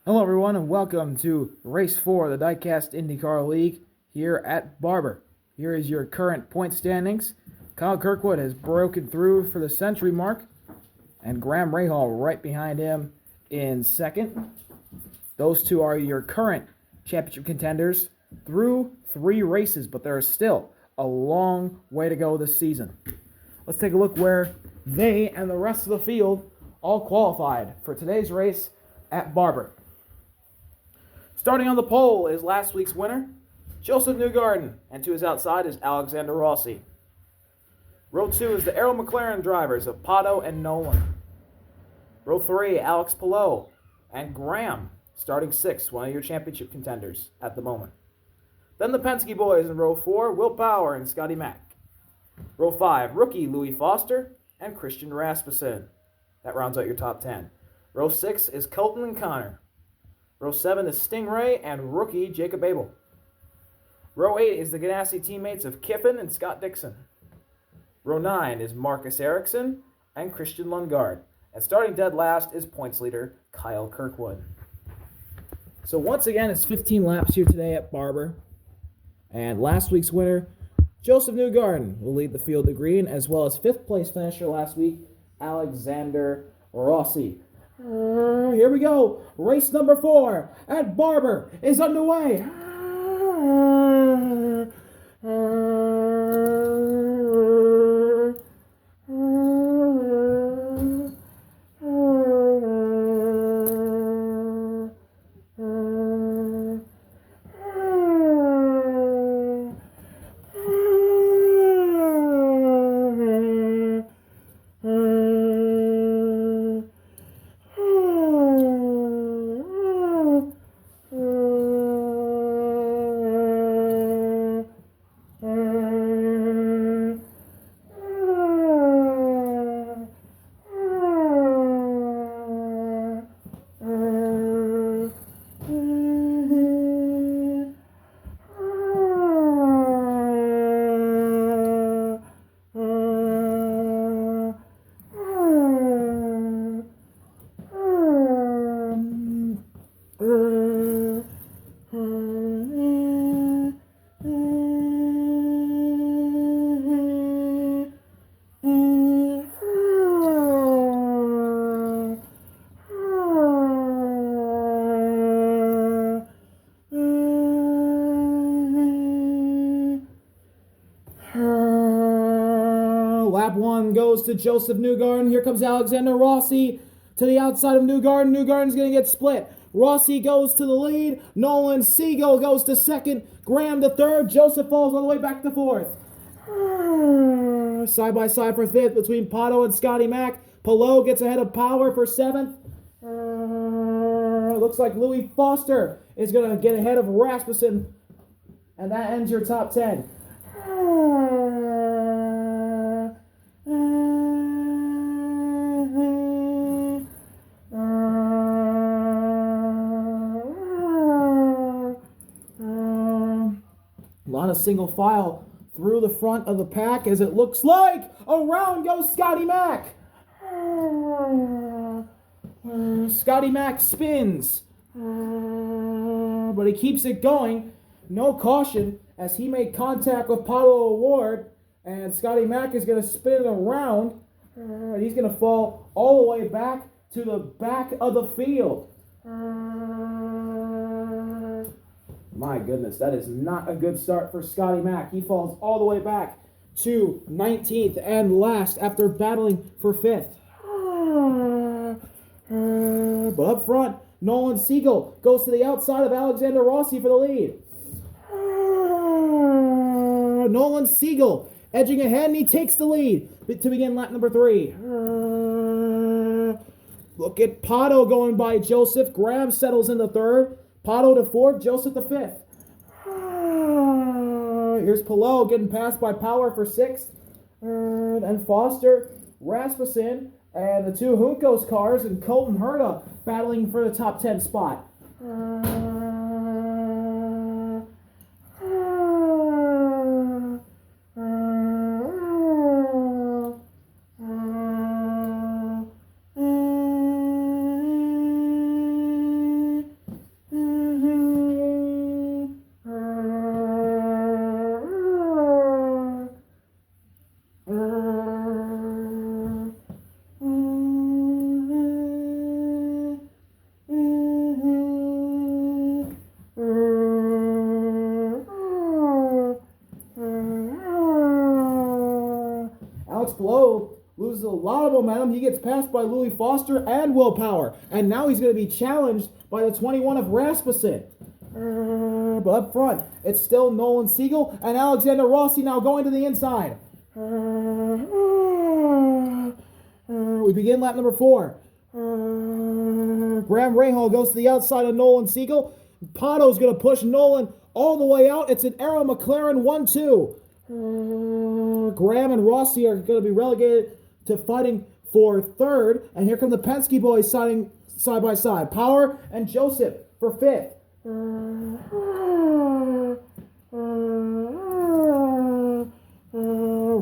Hello everyone and welcome to Race 4 of the Diecast Indycar League here at Barber. Here is your current point standings. Kyle Kirkwood has broken through for the century mark, and Graham Rahal right behind him in second. Those two are your current championship contenders through 3 races, but there is still a long way to go this season. Let's take a look where they and the rest of the field all qualified for today's race at Barber. Starting on the pole is last week's winner, Joseph Newgarden, and to his outside is Alexander Rossi. Row 2 is the Arrow McLaren drivers of Pato and Nolan. Row 3, Alex Palou and Graham, starting 6th, one of your championship contenders at the moment. Then the Penske boys in row 4, Will Power and Scotty Mack. Row 5, rookie Louis Foster and Christian Rasmussen. That rounds out your top 10. Row 6 is Colton and Connor. Row 7 is Stingray and rookie Jacob Abel. Row 8 is the Ganassi teammates of Kiffin and Scott Dixon. Row 9 is Marcus Ericsson and Christian Lundgaard. And starting dead last is points leader Kyle Kirkwood. So once again, it's 15 laps here today at Barber. And last week's winner, Joseph Newgarden, will lead the field to green, as well as 5th place finisher last week, Alexander Rossi. Here we go. Race number 4 at Barber is underway. Lap 1 goes to Joseph Newgarden. Here comes Alexander Rossi to the outside of Newgarden. Newgarden's going to get split. Rossi goes to the lead. Nolan Siegel goes to 2nd. Graham to 3rd. Joseph falls all the way back to 4th. Side by side for 5th between Pato and Scotty Mack. Palou gets ahead of Power for 7th. Looks like Louis Foster is going to get ahead of Rasmussen. And that ends your top 10. A lot of single file through the front of the pack as it looks like around goes Scotty Mack. Scotty Mack spins, but he keeps it going. No caution as he made contact with Pato O'Ward, and Scotty Mack is going to spin it around. He's going to fall all the way back to the back of the field. My goodness, that is not a good start for Scotty Mack. He falls all the way back to 19th and last after battling for 5th. But up front, Nolan Siegel goes to the outside of Alexander Rossi for the lead. Nolan Siegel edging ahead, and he takes the lead to begin lap number 3. Look at Pato going by Joseph. Graham settles in the 3rd. Pato to 4th, Joseph to 5th. Here's Palou getting passed by Power for 6th. And Foster, Rasmussen, and the 2 Juncos cars and Colton Herta battling for the top 10 spot. loses a lot of momentum. He gets passed by Louis Foster and Willpower. And now he's going to be challenged by the 21 of Rasmussen. But up front, it's still Nolan Siegel and Alexander Rossi now going to the inside. We begin lap number 4. Graham Rahal goes to the outside of Nolan Siegel. Pato's going to push Nolan all the way out. It's an Arrow McLaren 1-2. Graham and Rossi are going to be relegated to fighting for third. And here come the Penske boys siding side by side. Power and Joseph for fifth.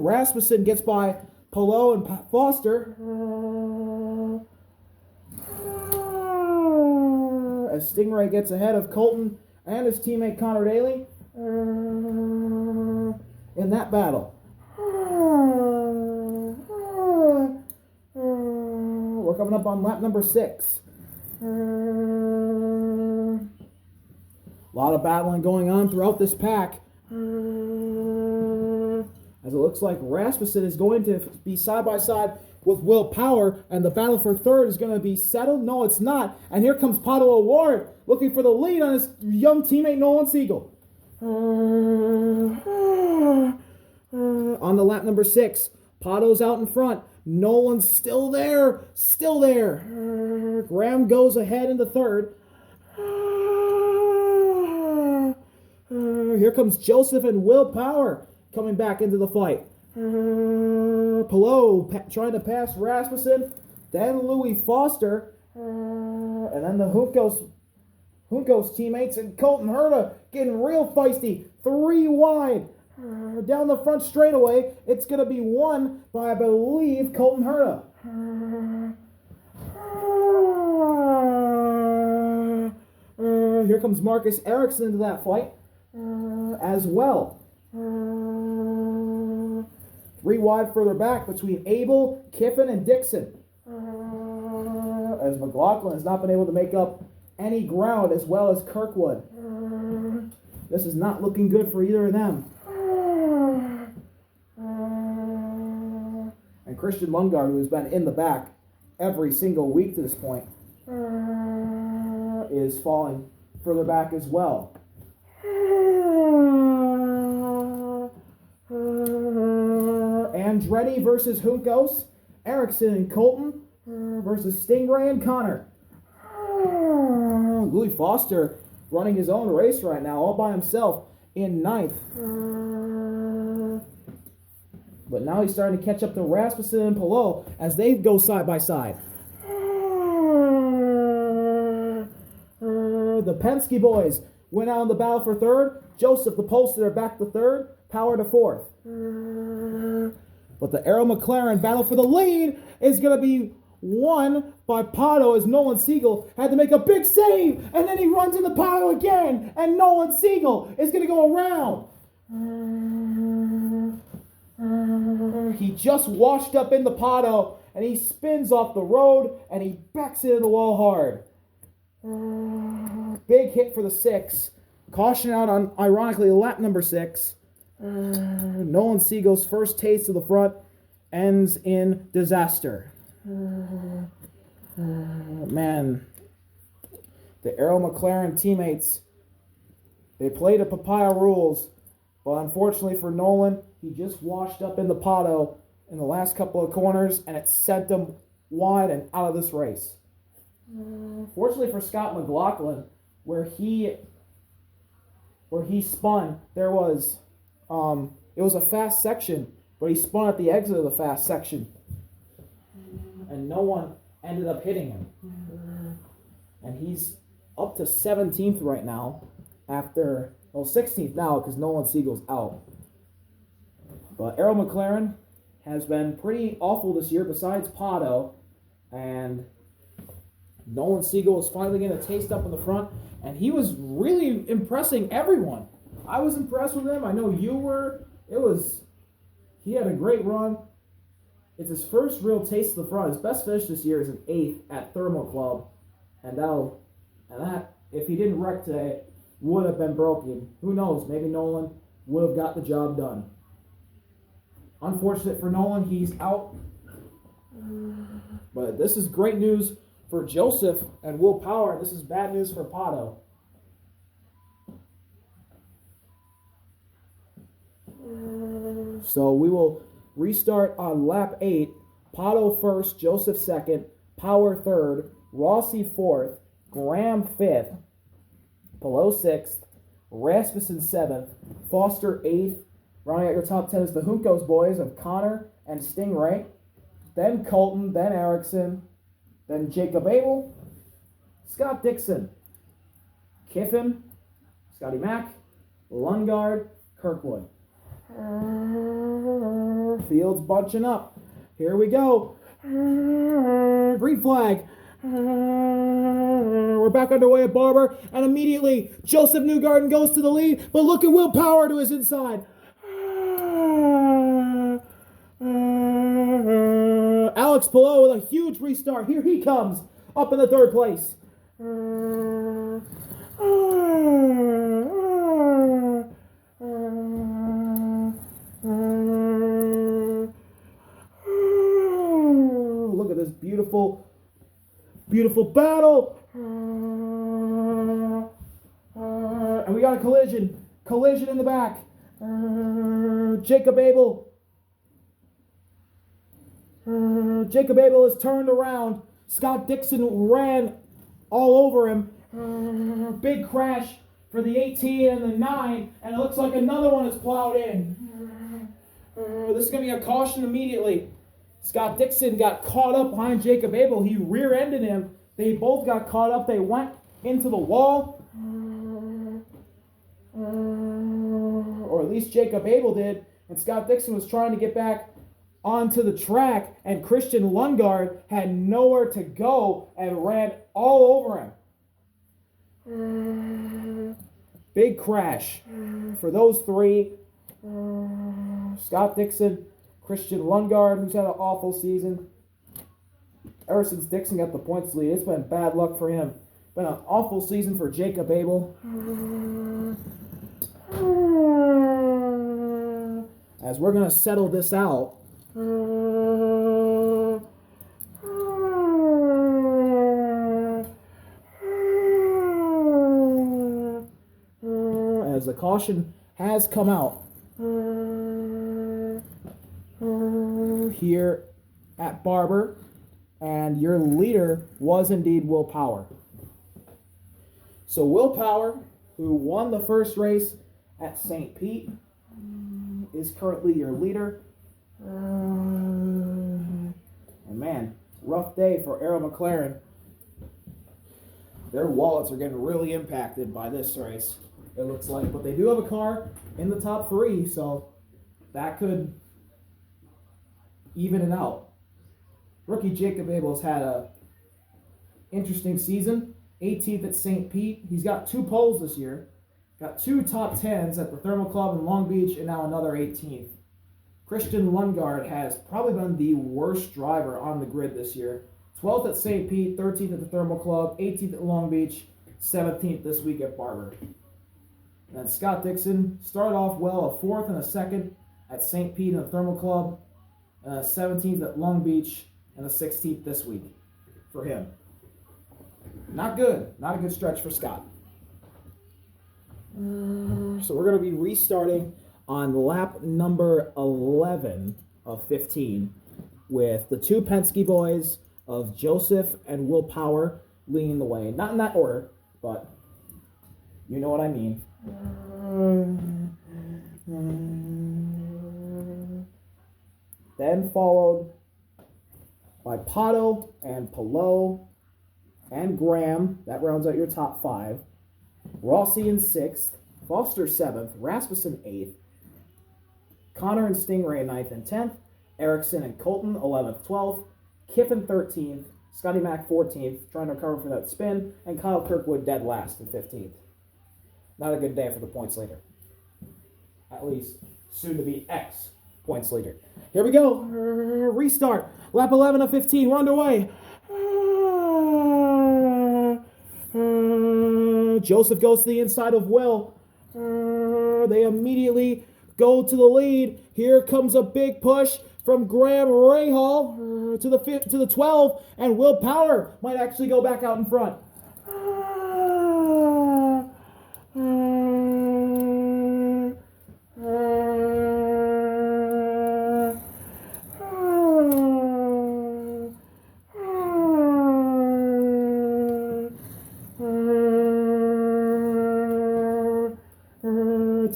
Rasmussen gets by Palou and Foster. As Stingray gets ahead of Colton and his teammate Connor Daly in that battle. We're coming up on lap number 6. A lot of battling going on throughout this pack. As it looks like Rasmussen is going to be side by side with Will Power, and the battle for third is going to be settled. No, it's not. And here comes Pato O'Ward looking for the lead on his young teammate Nolan Siegel. On the lap number 6, Pato's out in front. Nolan's still there. Graham goes ahead into third. Here comes Joseph and Will Power coming back into the fight. Palou trying to pass Rasmussen, then Louis Foster, and then the Juncos teammates and Colton Herta getting real feisty. 3 wide. Down the front straightaway, it's going to be won by, I believe, Colton Herta. Here comes Marcus Ericsson into that fight as well. 3 wide further back between Abel, Kiffin, and Dixon. As McLaughlin has not been able to make up any ground, as well as Kirkwood. This is not looking good for either of them. And Christian Lundgaard, who has been in the back every single week to this point, is falling further back as well. Andretti versus Juncos, Ericsson and Colton versus Stingray and Connor. Louis Foster running his own race right now, all by himself in 9th. But now he's starting to catch up to Rasmussen and Palou as they go side by side. The Penske boys went out in the battle for third. Joseph, the Polster, are back to third. Power to fourth. But the Arrow McLaren battle for the lead is going to be won by Pato, as Nolan Siegel had to make a big save, and then he runs into Pato again, and Nolan Siegel is going to go around. He just washed up into Pato, and he spins off the road, and he backs into the wall hard. Big hit for the 6. Caution out on, ironically, lap number 6. Nolan Siegel's first taste of the front ends in disaster. Man, the Arrow McLaren teammates, they played a papaya rules, but unfortunately for Nolan, he just washed up in the Pato in the last couple of corners, and it sent him wide and out of this race. Fortunately for Scott McLaughlin, where he spun, there was it was a fast section, but he spun at the exit of the fast section, and no one ended up hitting him. And he's up to 17th right now, 16th now because Nolan Siegel's out. But Arrow McLaren has been pretty awful this year besides Pato, and Nolan Siegel is finally getting a taste up in the front, and he was really impressing everyone. I was impressed with him. I know you were. He had a great run. It's his first real taste of the front. His best finish this year is an 8th at Thermal Club, and that, if he didn't wreck today, would have been broken. Who knows? Maybe Nolan would have got the job done. Unfortunate for Nolan, he's out But this is great news for Joseph and Will Power. This is bad news for Pato. So we will restart on lap 8. Pato first, Joseph second, Power third, Rossi fourth, Graham fifth, Below sixth, Rasmussen seventh, Foster eighth. Rounding out your top 10 is the Juncos boys of Connor and Stingray. Then Colton, then Erickson, then Jacob Abel, Scott Dixon, Kiffin, Scotty Mack, Lundgaard, Kirkwood. Fields bunching up. Here we go. Green flag. We're back underway at Barber, and immediately Joseph Newgarden goes to the lead, but look at Will Power to his inside. Alex Palou with a huge restart. Here he comes, up in the third place. Look at this beautiful battle. And we got a collision in the back. Jacob Abel is turned around. Scott Dixon ran all over him. Big crash for the 18 and the 9, and it looks like another one is plowed in. This is going to be a caution immediately. Scott Dixon got caught up behind Jacob Abel. He rear-ended him. They both got caught up. They went into the wall. Or at least Jacob Abel did. And Scott Dixon was trying to get back onto the track. And Christian Lundgaard had nowhere to go and ran all over him. Big crash for those three. Scott Dixon, Christian Lundgaard, who's had an awful season. Ever since Dixon got the points lead, it's been bad luck for him. Been an awful season for Jacob Abel. As we're going to settle this out. As the caution has come out here at Barber, and your leader was indeed Will Power. So Will Power, who won the first race at St. Pete, is currently your leader. And man, rough day for Arrow McLaren. Their wallets are getting really impacted by this race, it looks like. But they do have a car in the top 3, so that could even it out. Rookie Jacob Abel's had a interesting season. 18th at St. Pete. He's got 2 poles this year. Got 2 top 10s at the Thermal Club in Long Beach, and now another 18th. Christian Lundgaard has probably been the worst driver on the grid this year. 12th at St. Pete, 13th at the Thermal Club, 18th at Long Beach, 17th this week at Barber. And then Scott Dixon started off well, a 4th and a 2nd at St. Pete in the Thermal Club, 17th at Long Beach, and a 16th this week for him. Not good. Not a good stretch for Scott. So we're going to be restarting on lap number 11 of 15 with the 2 Penske boys of Joseph and Will Power leading the way. Not in that order, but you know what I mean. Then followed by Pato and Palou and Graham. That rounds out your top 5. Rossi in 6th, Foster 7th, Rasmussen 8th, Connor and Stingray 9th and 10th, Erickson and Colton 11th, 12th, Kiffin 13th, Scotty Mack 14th, trying to recover from that spin, and Kyle Kirkwood dead last in 15th. Not a good day for the points leader. At least soon to be ex points leader. Here we go. Restart. Lap 11 of 15. We're underway. Joseph goes to the inside of Will. They immediately go to the lead. Here comes a big push from Graham Rahal to the 12, and Will Power might actually go back out in front.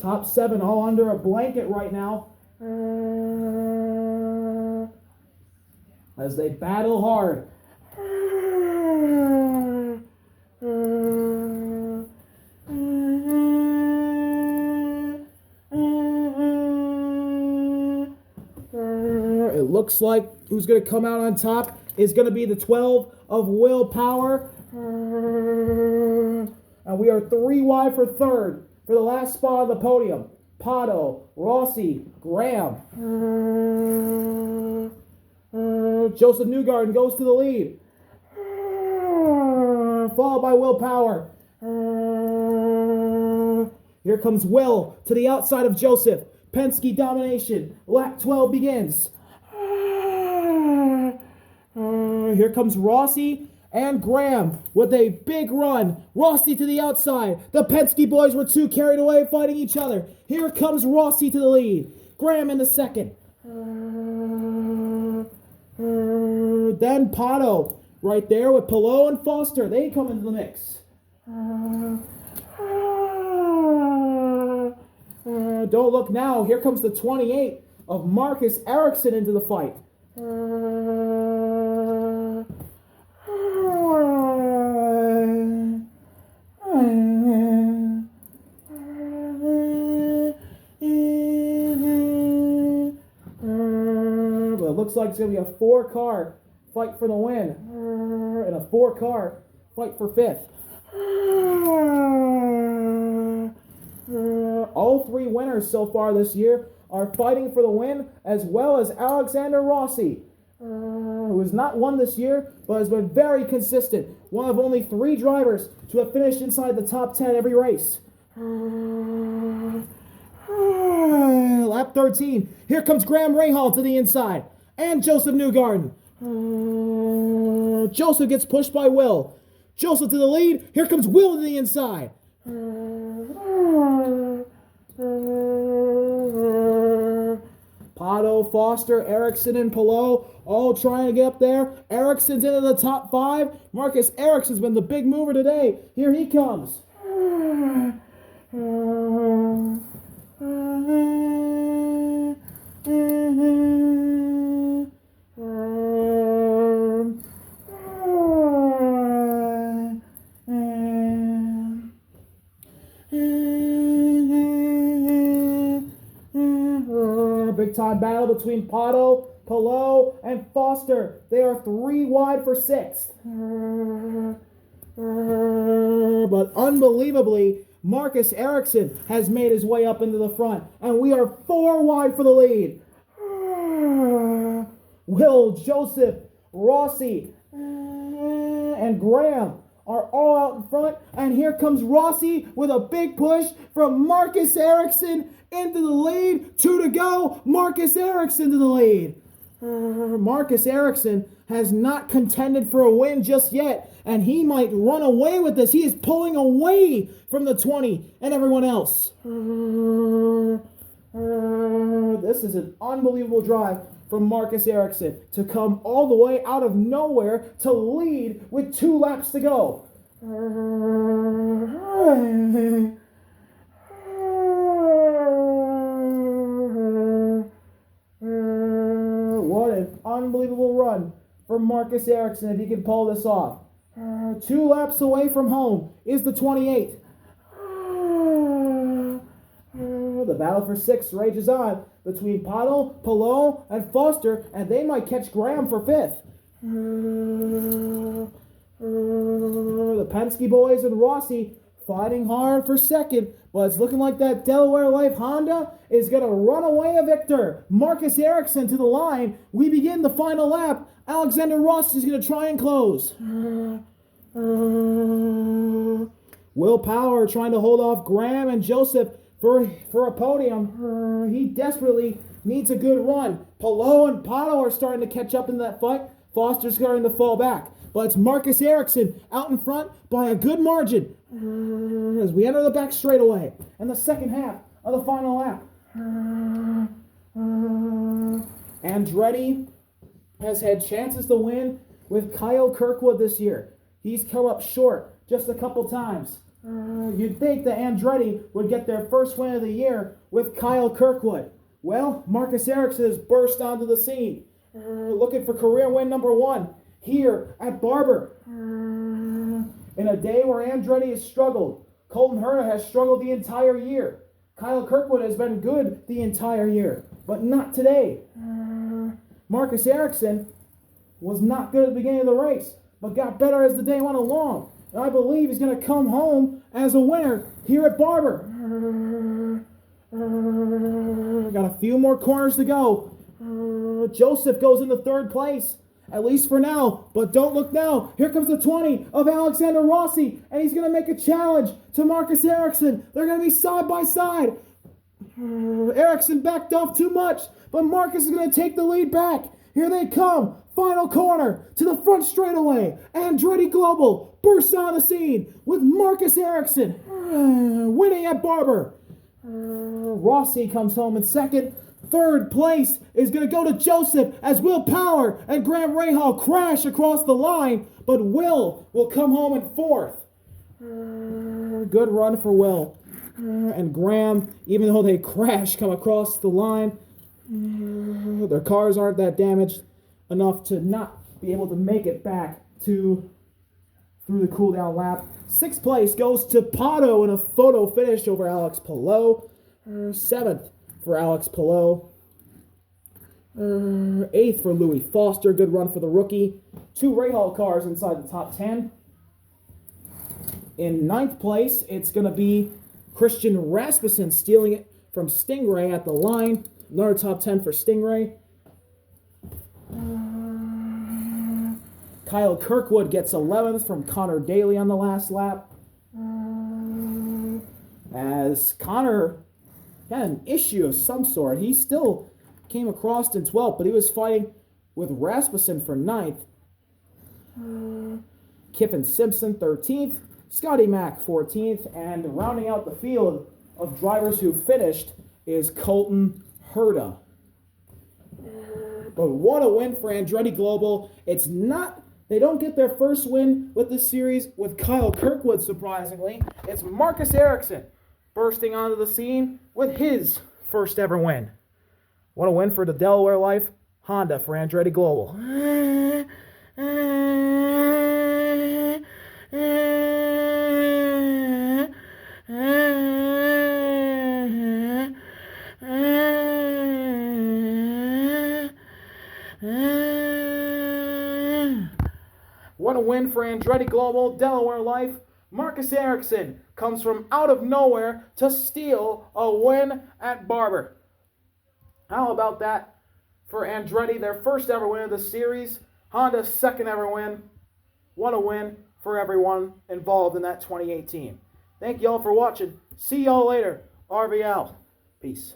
Top 7 all under a blanket right now as they battle hard. It looks like who's going to come out on top is going to be the 12 of Will Power. And we are 3 wide for third. For the last spot on the podium, Pato, Rossi, Graham. Joseph Newgarden goes to the lead. Followed by Will Power. Here comes Will to the outside of Joseph. Penske domination. Lap 12 begins. Here comes Rossi and Graham with a big run. Rossi to the outside. The Penske boys were too carried away fighting each other. Here comes Rossi to the lead. Graham in the second. Then Pato right there with Palou and Foster. They come into the mix. Don't look now. Here comes the 28 of Marcus Ericsson into the fight. But it looks like it's going to be a 4-car fight for the win. And a 4-car fight for 5th. All 3 winners so far this year are fighting for the win, as well as Alexander Rossi, who has not won this year, but has been very consistent. One of only 3 drivers to have finished inside the top 10 every race. Lap 13. Here comes Graham Rahal to the inside. And Joseph Newgarden. Joseph gets pushed by Will. Joseph to the lead. Here comes Will to the inside. Pato, Foster, Ericsson, and Palou all trying to get up there. Ericsson's into the top 5. Marcus Ericsson's been the big mover today. Here he comes. Big time battle between Pato, Palou, and Foster. They are 3 wide for 6th. But unbelievably, Marcus Ericsson has made his way up into the front, and we are 4 wide for the lead. Will, Joseph, Rossi, and Graham are all out in front, and here comes Rossi with a big push from Marcus Ericsson into the lead. 2 to go. Marcus Ericsson to the lead. Marcus Ericsson has not contended for a win just yet, and he might run away with this. He is pulling away from the 20 and everyone else. This is an unbelievable drive from Marcus Ericsson to come all the way out of nowhere to lead with 2 laps to go. What an unbelievable run for Marcus Ericsson if he can pull this off. 2 laps away from home is the 28. The battle for 6 rages on between Pato, Palou, and Foster, and they might catch Graham for 5th. The Penske boys and Rossi fighting hard for 2nd, but it's looking like that Delaware Life Honda is going to run away a victor. Marcus Ericsson to the line. We begin the final lap. Alexander Rossi is going to try and close. Will Power trying to hold off Graham and Joseph for a podium. He desperately needs a good run. Palou and Pato are starting to catch up in that fight. Foster's starting to fall back. But it's Marcus Ericsson out in front by a good margin as we enter the back straightaway and the second half of the final lap. Andretti has had chances to win with Kyle Kirkwood this year. He's come up short just a couple times. You'd think that Andretti would get their first win of the year with Kyle Kirkwood. Well, Marcus Ericsson has burst onto the scene, looking for career win number 1 here at Barber. In a day where Andretti has struggled, Colton Herta has struggled the entire year. Kyle Kirkwood has been good the entire year, but not today. Marcus Ericsson was not good at the beginning of the race, but got better as the day went along. And I believe he's going to come home as a winner here at Barber. Got a few more corners to go. Joseph goes into third place, at least for now. But don't look now. Here comes the 20 of Alexander Rossi, and he's going to make a challenge to Marcus Ericsson. They're going to be side by side. Ericsson backed off too much, but Marcus is going to take the lead back. Here they come. Final corner to the front straightaway. Andretti Global bursts on the scene with Marcus Ericsson winning at Barber. Rossi comes home in second. Third place is going to go to Joseph as Will Power and Graham Rahal crash across the line, but Will come home in fourth. Good run for Will. And Graham, even though they crash, come across the line. Their cars aren't that damaged enough to not be able to make it back through the cool-down lap. Sixth place goes to Pato in a photo finish over Alex Palou. Seventh for Alex Palou. Eighth for Louis Foster. Good run for the rookie. 2 Rahal cars inside the top 10. In ninth place, it's going to be Christian Rasmussen stealing it from Stingray at the line. Another top 10 for Stingray. Kyle Kirkwood gets 11th from Connor Daly on the last lap. As Connor had an issue of some sort. He still came across in 12th, but he was fighting with Rasmussen for 9th. Kiffin Simpson 13th. Scotty Mack 14th. And rounding out the field of drivers who finished is Colton Herta. But what a win for Andretti Global. They don't get their first win with this series with Kyle Kirkwood, surprisingly. It's Marcus Ericsson bursting onto the scene with his first ever win. What a win for the Delaware Life Honda for Andretti Global. What a win for Andretti Global, Delaware Life. Marcus Ericsson comes from out of nowhere to steal a win at Barber. How about that for Andretti, their first ever win of the series. Honda's second ever win. What a win for everyone involved in that 2018. Thank you all for watching. See y'all later. RVL. Peace.